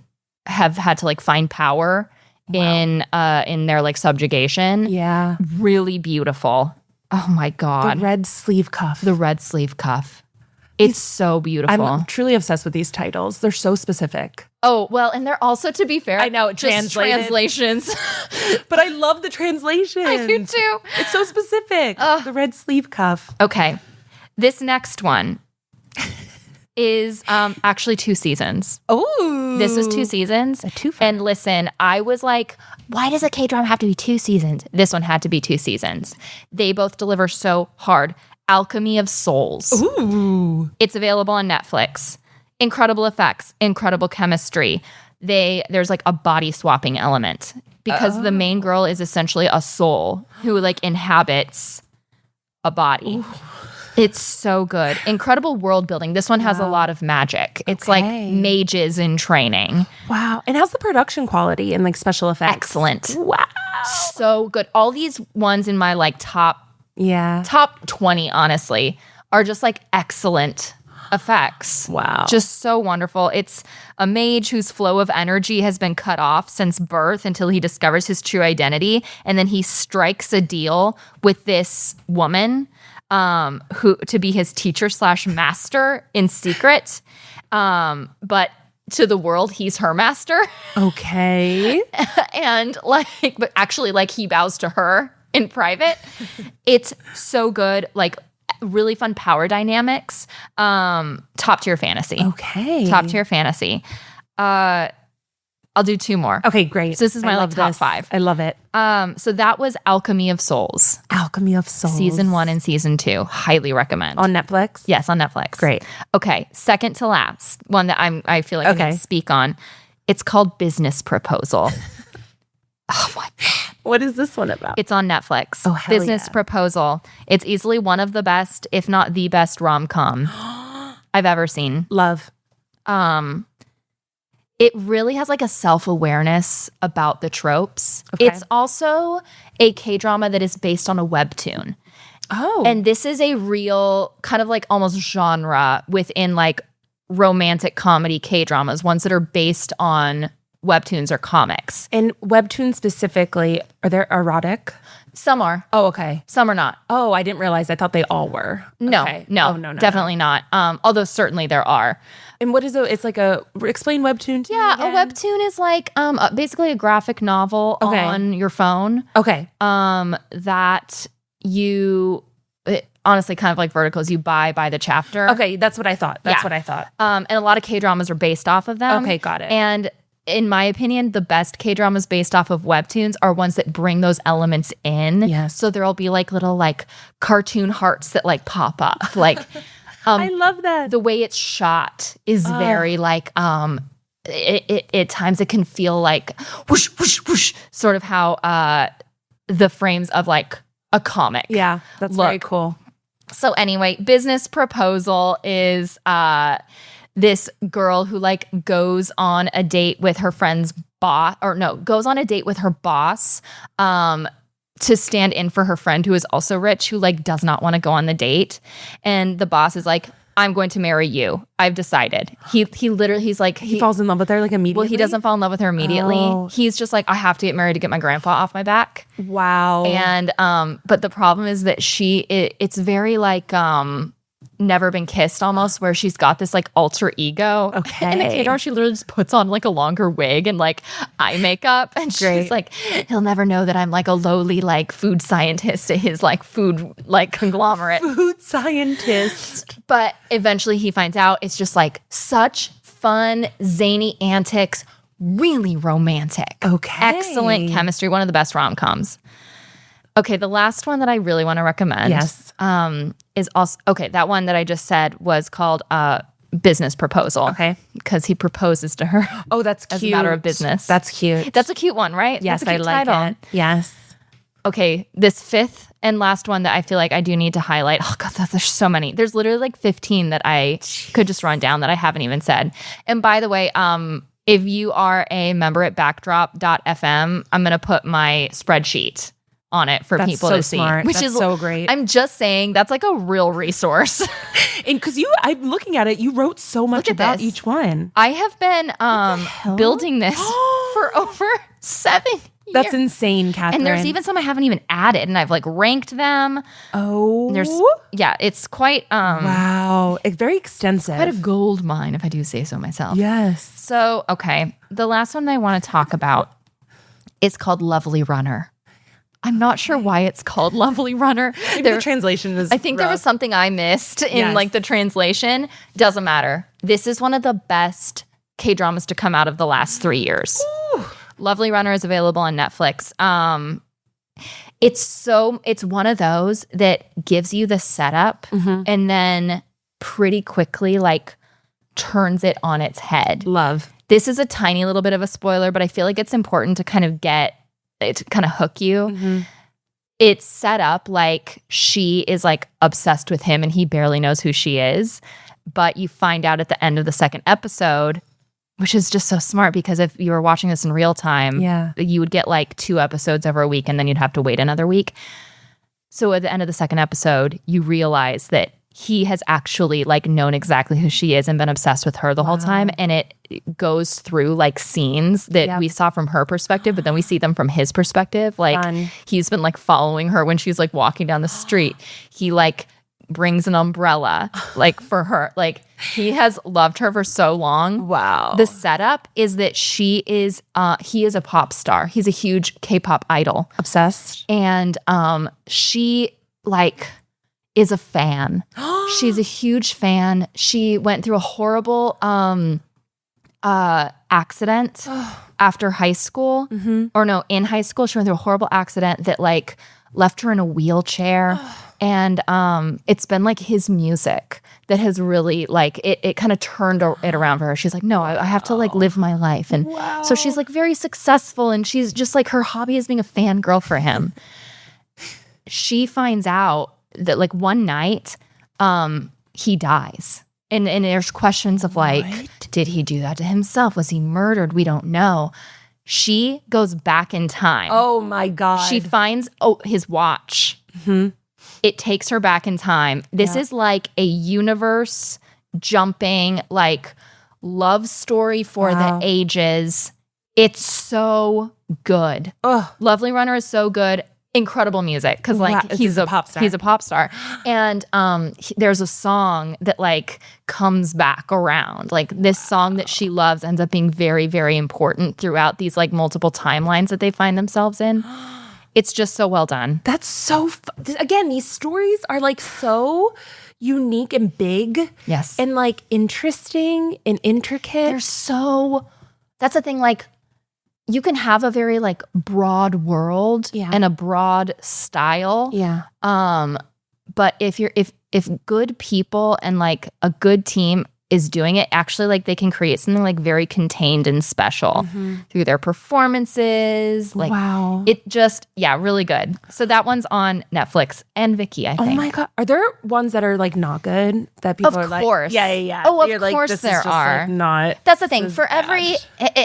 have had to like find power in their like subjugation. Yeah. Really beautiful. Oh my God. The red sleeve cuff. The red sleeve cuff. It's so beautiful. I'm truly obsessed with these titles. They're so specific. Oh, well, and they're also, to be fair, I know, just translated. translations. But I love the translation. I do too. It's so specific. The red sleeve cuff. Okay. This next one is actually 2 seasons. Oh. This was 2 seasons. A twofer. And listen, I was like, why does a K-drama have to be 2 seasons? This one had to be 2 seasons. They both deliver so hard. Alchemy of Souls. Ooh. It's available on Netflix. Incredible effects, incredible chemistry. There's like a body swapping element because the main girl is essentially a soul who like inhabits a body. Ooh. It's so good. Incredible world building. This one has a lot of magic. It's like mages in training. Wow. And how's the production quality and like special effects? Excellent. Wow. So good. All these ones in my like top 20, honestly, are just like excellent effects. Wow. Just so wonderful. It's a mage whose flow of energy has been cut off since birth until he discovers his true identity. And then he strikes a deal with this woman who to be his teacher / master in secret. But to the world, he's her master. Okay. And like, but actually like he bows to her in private. It's so good. Like really fun power dynamics. Top tier fantasy. Okay. Top tier fantasy. I'll do 2 more. Okay, great. So this is my like top 5. I love it. So that was Alchemy of Souls. Alchemy of Souls. Season 1 and season 2. Highly recommend. On Netflix? Yes, on Netflix. Great. Okay, second to last. One that I feel like I can speak on. It's called Business Proposal. Oh my God. What is this one about? It's on Netflix. Oh, hell Business yeah. Proposal. It's easily one of the best, if not the best rom-com I've ever seen. Love. It really has like a self-awareness about the tropes. Okay. It's also a K-drama that is based on a webtoon. Oh. And this is a real kind of like almost genre within like romantic comedy K-dramas, ones that are based on webtoons or comics. And webtoons specifically, are they erotic? Some are. Oh, okay. Some are not. Oh, I didn't realize. I thought they all were. No, Okay. no, Oh, no, definitely not. Although certainly there are. And what is it's like explain webtoon to me Yeah, again. a webtoon is like basically a graphic novel on your phone. Okay. That you honestly kind of like verticals. You buy by the chapter. Okay, that's what I thought. That's Yeah. what I thought. And a lot of K-dramas are based off of them. Okay, got it. And in my opinion, the best K-dramas based off of webtoons are ones that bring those elements in. Yes. So there'll be like little like cartoon hearts that like pop up. Like I love that. the way it's shot is very like it at times it can feel like whoosh whoosh whoosh, sort of how the frames of like a comic. Yeah, that's Look. very cool. So anyway, Business Proposal is this girl who like goes on a date with her friend's boss, goes on a date with her boss to stand in for her friend who is also rich, who like does not want to go on the date. And the boss is like, I'm going to marry you. I've decided. He falls in love with her like immediately. Well, he doesn't fall in love with her immediately. Oh. He's just like, I have to get married to get my grandpa off my back. Wow. And but the problem is that it's very like Never Been Kissed almost, where she's got this like alter ego. Okay. In the K-drama, she literally just puts on like a longer wig and like eye makeup, and she's like, he'll never know that I'm like a lowly like food scientist at his like food like conglomerate. Food scientist. But eventually he finds out it's just like such fun, zany antics, really romantic. Okay. Excellent chemistry, one of the best rom-coms. Okay, the last one that I really want to recommend is also, that one that I just said was called Business Proposal. Okay. Because he proposes to her. Oh, that's cute. As a matter of business. That's cute. That's a cute one, right? Yes, That's a I cute like title. it. Yes. Okay, this fifth and last one that I feel like I do need to highlight. Oh God, there's so many. There's literally like 15 that I could just run down that I haven't even said. And by the way, if you are a member at backdrop.fm, I'm going to put my spreadsheet on it for people to see. Smart. Which that's is so great. I'm just saying that's like a real research. And because I'm looking at it, you wrote so much about each one. I have been building this for over 7 years. That's insane, Katherine. And there's even some I haven't even added, and I've like ranked them. Oh, it's quite wow, it's very extensive. Quite a gold mine, if I do say so myself. Yes. So okay, the last one that I want to talk about is called Lovely Runner. I'm not sure why it's called Lovely Runner. The translation is I think there was something I missed in like the translation. Doesn't matter. This is one of the best K-dramas to come out of the last 3 years. Ooh. Lovely Runner is available on Netflix. It's one of those that gives you the setup and then pretty quickly like turns it on its head. Love. This is a tiny little bit of a spoiler, but I feel like it's important to kind of hook you. Mm-hmm. It's set up like she is like obsessed with him and he barely knows who she is. But you find out at the end of the second episode, which is just so smart because if you were watching this in real time, you would get like 2 episodes over a week and then you'd have to wait another week. So at the end of the second episode, you realize that he has actually like known exactly who she is and been obsessed with her the whole time. And it goes through like scenes that we saw from her perspective, but then we see them from his perspective. Like he's been like following her when she's like walking down the street. He like brings an umbrella like for her. Like he has loved her for so long. Wow. The setup is that he is a pop star. He's a huge K-pop idol. Obsessed. And she like is a fan. She's a huge fan. She went through a horrible accident after high school. Or no, in high school, she went through a horrible accident that like left her in a wheelchair. And it's been like his music that has really like it kind of turned it around for her. She's like, no, I have to like live my life. And so she's like very successful and she's just like her hobby is being a fangirl for him. She finds out that like one night he dies. And there's questions of like, did he do that to himself? Was he murdered? We don't know. She goes back in time. Oh my God. She finds his watch. It takes her back in time. This is like a universe jumping like love story for the ages. It's so good. Lovely Runner is so good. Incredible music because like he's a pop star. He's a pop star, and there's a song that like comes back around. Like this song that she loves ends up being very, very important throughout these like multiple timelines that they find themselves in. It's just so well done. That's so again, these stories are like so unique and big. Yes, and like interesting and intricate. They're so. That's the thing. Like. You can have a very like broad world and a broad style. Yeah. But if good people and like a good team is doing it, actually, like, they can create something like very contained and special through their performances. Like, Wow. it just, really good. So that one's on Netflix and Viki, I think. Oh my God. Are there ones that are like not good that people are like? Of course. Yeah. Oh, of You're like, course this is there just, like, are. not. That's the thing. this is For every,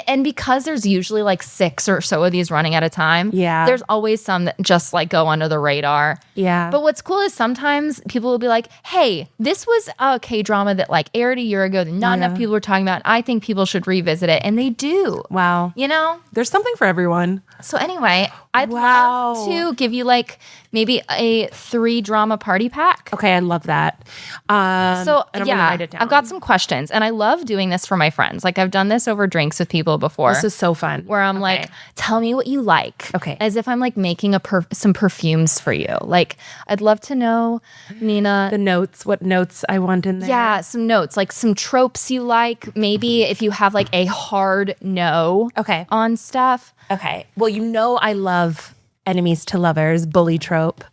and because there's usually like 6 or so of these running at a time, there's always some that just like go under the radar. Yeah. But what's cool is sometimes people will be like, hey, this was a K-drama that like aired a year ago that not enough people were talking about. I think people should revisit it. And they do. Wow. You know? There's something for everyone. So anyway, I'd love to give you like maybe a 3 drama party pack. Okay, I love that. So and I'm gonna write it down. I've got some questions, and I love doing this for my friends. Like, I've done this over drinks with people before. This is so fun. Where I'm like, tell me what you like. Okay. As if I'm like making some perfumes for you. Like, I'd love to know, Nina. The notes, what notes I want in there. Yeah, some notes, like some tropes you like. Maybe if you have like a hard no on stuff. Okay. Well, you know I love enemies to lovers, bully trope.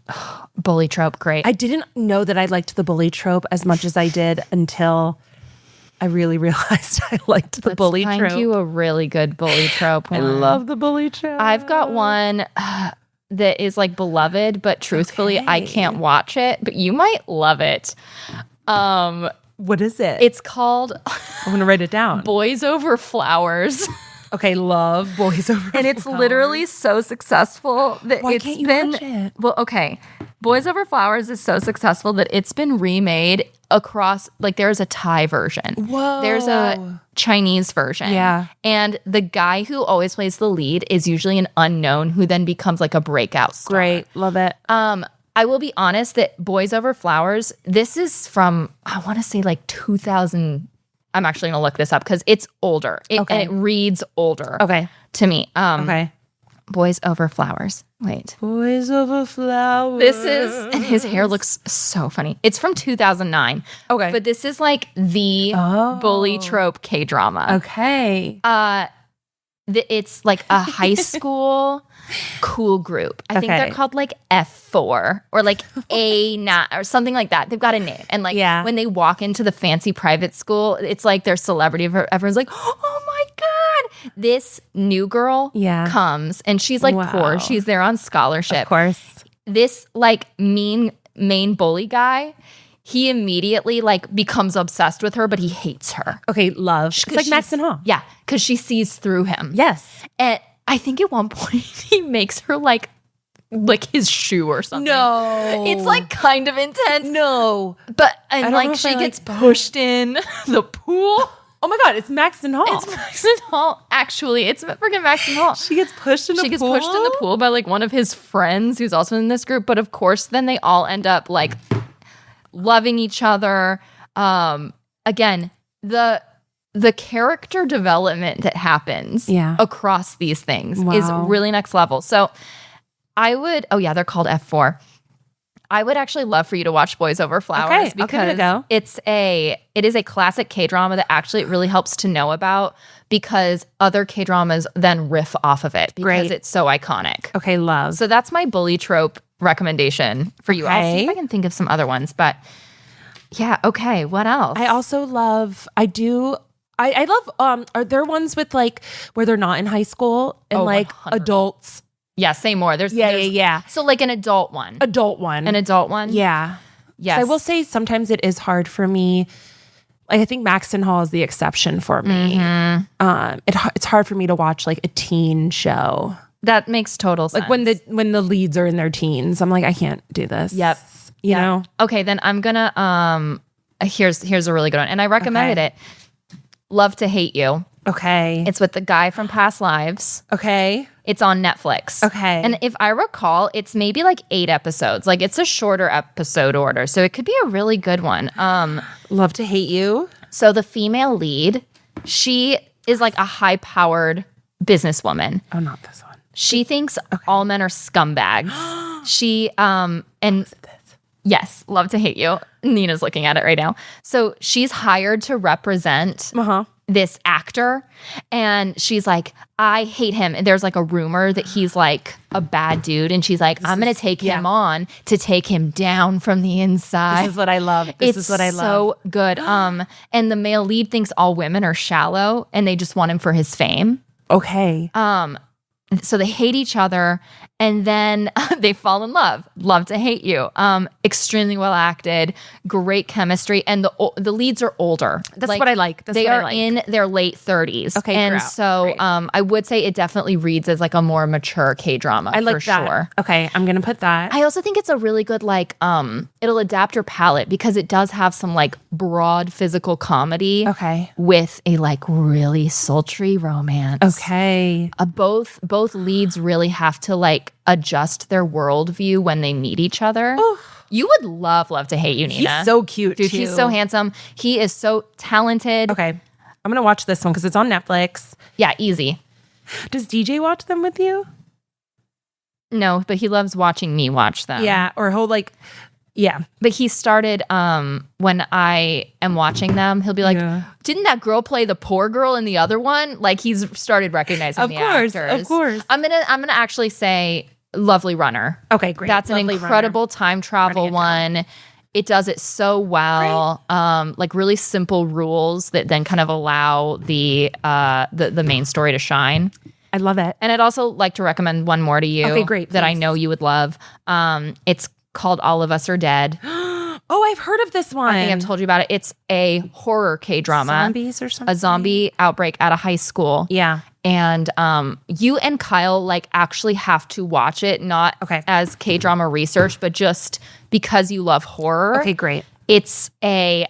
Bully trope, great. I didn't know that I liked the bully trope as much as I did until I really realized I liked the bully trope. Find you a really good bully trope one. I love the bully trope. I've got one that is like beloved, but truthfully, I can't watch it. But you might love it. What is it? It's called I'm gonna write it down. Boys Over Flowers. Okay, love Boys Over And it's literally so successful that Why it's can't you been watch it? Well, okay. Boys Over Flowers is so successful that it's been remade across, like, there's a Thai version. Whoa. There's a Chinese version. Yeah. And the guy who always plays the lead is usually an unknown who then becomes like a breakout star. Great, love it. I will be honest that Boys Over Flowers, this is from, I want to say like 2000. I'm actually going to look this up because it's older. And it reads older to me. Okay. Boys Over Flowers. Wait. Boys Over Flowers. This is, and his hair looks so funny. It's from 2009. Okay. But this is like the bully trope K-drama. Okay. It's like a high school cool group. I think they're called like F4 or like A9 or something like that. They've got a name. And like when they walk into the fancy private school, it's like their celebrity. Everyone's like, oh my God. This new girl comes and she's like poor. She's there on scholarship. Of course. This like main bully guy, he immediately like becomes obsessed with her, but he hates her. Okay, love. It's like Max and Hall. Yeah, because she sees through him. Yes. And I think at one point he makes her like lick his shoe or something. No. It's like kind of intense. No. But don't and know like if she I gets like that. pushed in the pool. Oh my God, it's Max and Hall. It's Max and Hall. Actually, it's freaking Max and Hall. She gets pushed in the pool? She gets pushed in the pool by like one of his friends who's also in this group. But of course, then they all end up like loving each other. Again, the character development that happens across these things is really next level. So I would, they're called F4. I would actually love for you to watch Boys Over Flowers because it is a classic K-drama that actually it really helps to know about because other K-dramas then riff off of it because it's so iconic. Okay, love. So that's my bully trope recommendation for you. I'll see if I can think of some other ones, but yeah, okay, what else? I also love, I love, are there ones with like, where they're not in high school and like 100%. adults? Yeah, say more. There's So like an adult one. An adult one. Yeah. Yes. So I will say sometimes it is hard for me. Like I think Max and Hall is the exception for me. Mm-hmm. It's hard for me to watch like a teen show. That makes total sense. Like when the leads are in their teens, I'm like, I can't do this. Yep. You know? Okay, then I'm gonna here's a really good one. And I recommended it. Love to Hate You. Okay. It's with the guy from Past Lives. Okay. It's on Netflix. Okay. And if I recall, it's maybe like 8 episodes. Like it's a shorter episode order. So it could be a really good one. Love to Hate You. So the female lead, she is like a high-powered businesswoman. Oh, not this one. She thinks all men are scumbags. She yes, Love to Hate You. Nina's looking at it right now. So she's hired to represent this actor, and she's like, I hate him. And there's like a rumor that he's like a bad dude. And she's like, I'm going to take him on to take him down from the inside. This is what I love. This is what I love. So good. And the male lead thinks all women are shallow and they just want him for his fame. Okay. So they hate each other, and then they fall in love. Love to hate you. Extremely well acted, great chemistry, and the leads are older. That's what I like. They are in their late 30s. Okay, and so I would say it definitely reads as like a more mature K-drama. I like for that. sure. Okay, I'm gonna put that. I also think it's a really good it'll adapt your palate because it does have some like broad physical comedy. Okay. With a like really sultry romance. Okay. Both leads really have to like adjust their worldview when they meet each other. Oh. You would love to hate you, Nina. He's so cute, dude. too. He's so handsome. He is so talented. Okay, I'm gonna watch this one because it's on Netflix. Yeah, easy. Does DJ watch them with you? No, but he loves watching me watch them. Yeah, or he'll like, yeah. But he started when I am watching them, he'll be like, didn't that girl play the poor girl in the other one? Like he's started recognizing the actors. Of course. I'm gonna actually say Lovely Runner. Okay, great. That's Lovely an incredible Runner. time travel one. It does it so well. Like really simple rules that then kind of allow the main story to shine. I love it. And I'd also like to recommend one more to you. Okay, great. That I know you would love. It's called All of Us Are Dead. Oh, I've heard of this one. I think I've told you about it. It's a horror K-drama. Zombies or something? A zombie outbreak at a high school. Yeah. And you and Kyle like actually have to watch it, not as K-drama research, but just because you love horror. Okay, great. It's a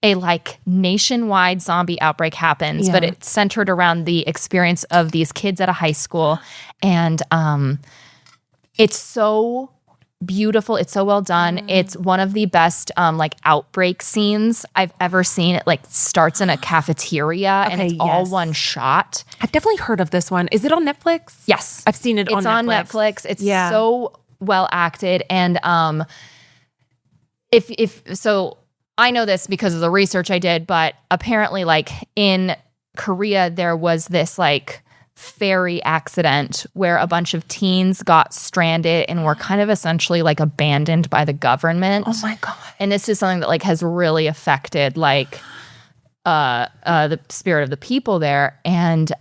like nationwide zombie outbreak happens, but it's centered around the experience of these kids at a high school. And it's so beautiful. It's so well done. It's one of the best like outbreak scenes I've ever seen. It like starts in a cafeteria and it's all one shot. I've definitely heard of this one. Is it on Netflix? Yes. I've seen it on Netflix. It's on Netflix. It's so well acted. And if so I know this because of the research I did, but apparently like in Korea there was this like ferry accident where a bunch of teens got stranded and were kind of essentially like abandoned by the government. Oh my God. And this is something that like has really affected like the spirit of the people there. And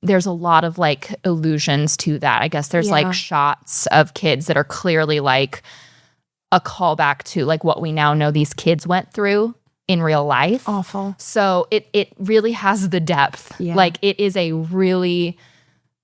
there's a lot of like allusions to that. I guess there's like shots of kids that are clearly like a callback to like what we now know these kids went through in real life. Awful. So it really has the depth. Yeah. Like it is a really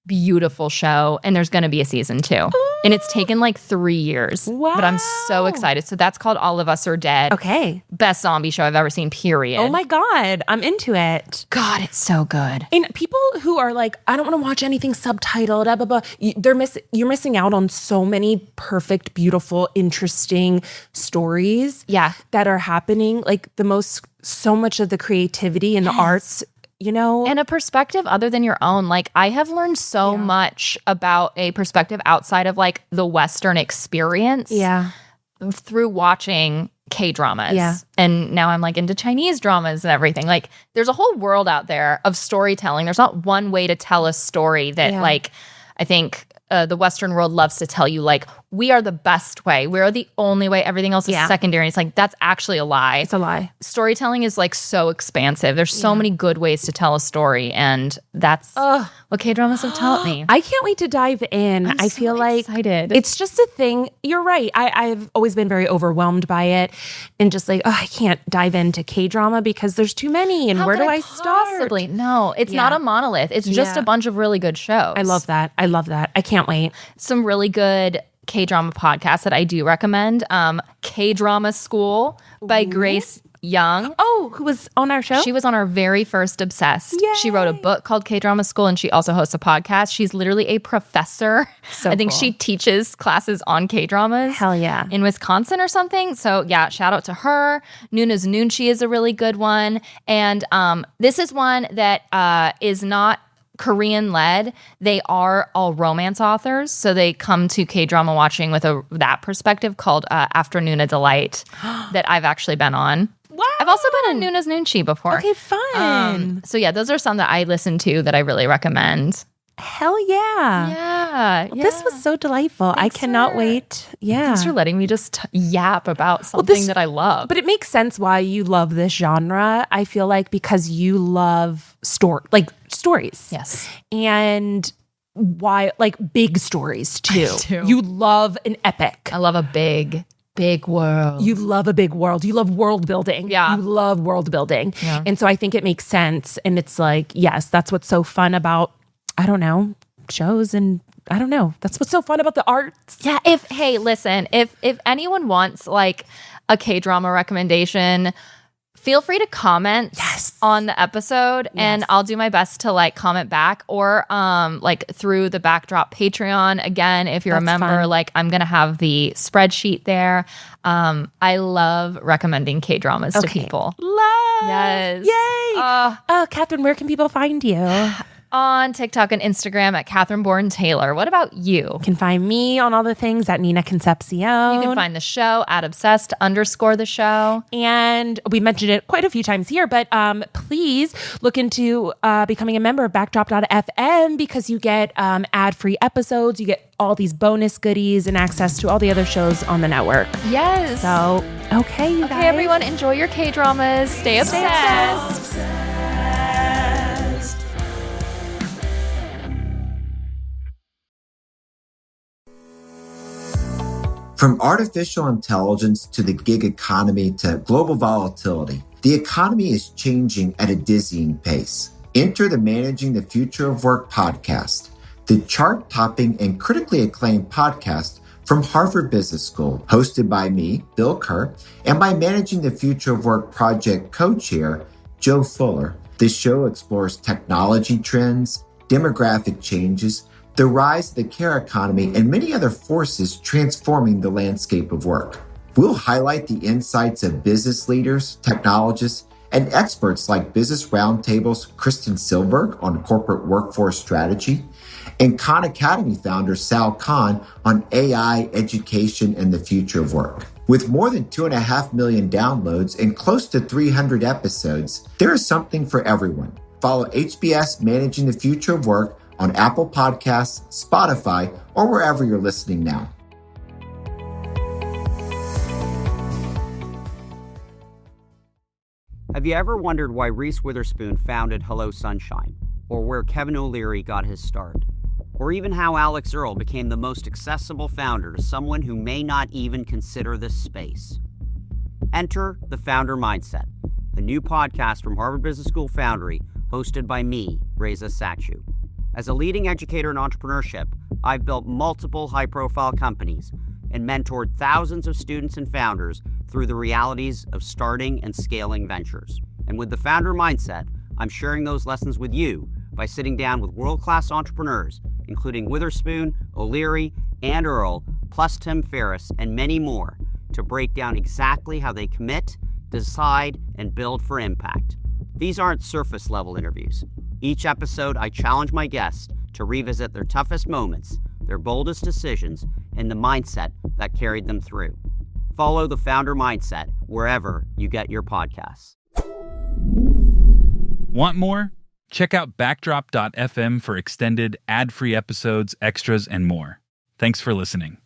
beautiful show, and there's going to be a season 2. Ooh. And it's taken like 3 years. Wow. But I'm so excited. So that's called All of Us Are Dead. Okay. Best zombie show I've ever seen, period. Oh my God. I'm into it. God, it's so good. And people who are like, I don't want to watch anything subtitled, blah, blah, blah, you're missing out on so many perfect, beautiful, interesting stories that are happening. Like so much of the creativity and the arts, you know? And a perspective other than your own. Like I have learned so much about a perspective outside of like the Western experience through watching K-dramas. Yeah. And now I'm like into Chinese dramas and everything. Like there's a whole world out there of storytelling. There's not one way to tell a story that like I think the Western world loves to tell you like we are the best way. We are the only way. Everything else is secondary. And it's like that's actually a lie. It's a lie. Storytelling is like so expansive. There's so many good ways to tell a story, and that's what K-dramas have taught me. I can't wait to dive in. I feel like excited. It's just a thing. You're right. I've always been very overwhelmed by it, and just like I can't dive into K-drama because there's too many. And How where could do I I start? possibly? No, it's not a monolith. It's just a bunch of really good shows. I love that. I love that. I can't wait. Some really good K-drama podcasts that I do recommend. K-Drama School by Grace Young. Oh, who was on our show? She was on our very first Obsessed. Yay. She wrote a book called K-Drama School, and she also hosts a podcast. She's literally a professor. So I think cool. she teaches classes on K-dramas. Hell yeah. In Wisconsin or something. So yeah, shout out to her. Nuna's Noonchi is a really good one. And this is one that is not Korean led. They are all romance authors, so they come to K-drama watching with that perspective called Afternoon a Delight that I've actually been on. Wow. I've also been in Nuna's Noonchi before. Okay, fun. So yeah, those are some that I listen to that I really recommend. Hell yeah. Yeah. Well, this was so delightful. I cannot wait. Yeah. Thanks for letting me just yap about something that I love. But it makes sense why you love this genre. I feel like because you love stories. Yes. And why, like, big stories too. I do. You love an epic. I love a big world. You love a big world. You love world building. Yeah. You love world building. Yeah. And so I think it makes sense. And it's like, yes, that's what's so fun about, I don't know, shows, and I don't know. That's what's so fun about the arts. Yeah. If anyone wants like a K-drama recommendation, feel free to comment on the episode, and I'll do my best to like comment back, or like through the Backdrop Patreon. Again, if you're a member, fun. like I'm gonna have the spreadsheet there. I love recommending K-dramas to people. Love. Yes. Yay. Katherine, where can people find you? On TikTok and Instagram at Katherine Bourne Taylor. What about you? You can find me on all the things at Nina Concepcion. You can find the show at obsessed_the show. And we mentioned it quite a few times here, but please look into becoming a member of Backdrop.fm, because you get ad-free episodes, you get all these bonus goodies and access to all the other shows on the network. Yes. So, okay, you guys. Okay, everyone, enjoy your K-dramas. Stay obsessed. From artificial intelligence to the gig economy to global volatility, the economy is changing at a dizzying pace. Enter the Managing the Future of Work podcast, the chart-topping and critically acclaimed podcast from Harvard Business School, hosted by me, Bill Kerr, and my Managing the Future of Work project co-chair, Joe Fuller. This show explores technology trends, demographic changes, the rise of the care economy, and many other forces transforming the landscape of work. We'll highlight the insights of business leaders, technologists, and experts like Business Roundtable's Kristen Silberg on corporate workforce strategy, and Khan Academy founder Sal Khan on AI, education, and the future of work. With more than 2.5 million downloads and close to 300 episodes, there is something for everyone. Follow HBS Managing the Future of Work on Apple Podcasts, Spotify, or wherever you're listening now. Have you ever wondered why Reese Witherspoon founded Hello Sunshine? Or where Kevin O'Leary got his start? Or even how Alex Earle became the most accessible founder to someone who may not even consider this space? Enter The Founder Mindset, the new podcast from Harvard Business School Foundry, hosted by me, Reza Satchu. As a leading educator in entrepreneurship, I've built multiple high-profile companies and mentored thousands of students and founders through the realities of starting and scaling ventures. And with the Founder Mindset, I'm sharing those lessons with you by sitting down with world-class entrepreneurs, including Witherspoon, O'Leary, and Earle, plus Tim Ferriss, and many more, to break down exactly how they commit, decide, and build for impact. These aren't surface-level interviews. Each episode, I challenge my guests to revisit their toughest moments, their boldest decisions, and the mindset that carried them through. Follow the Founder Mindset wherever you get your podcasts. Want more? Check out Backdrop.fm for extended, ad-free episodes, extras, and more. Thanks for listening.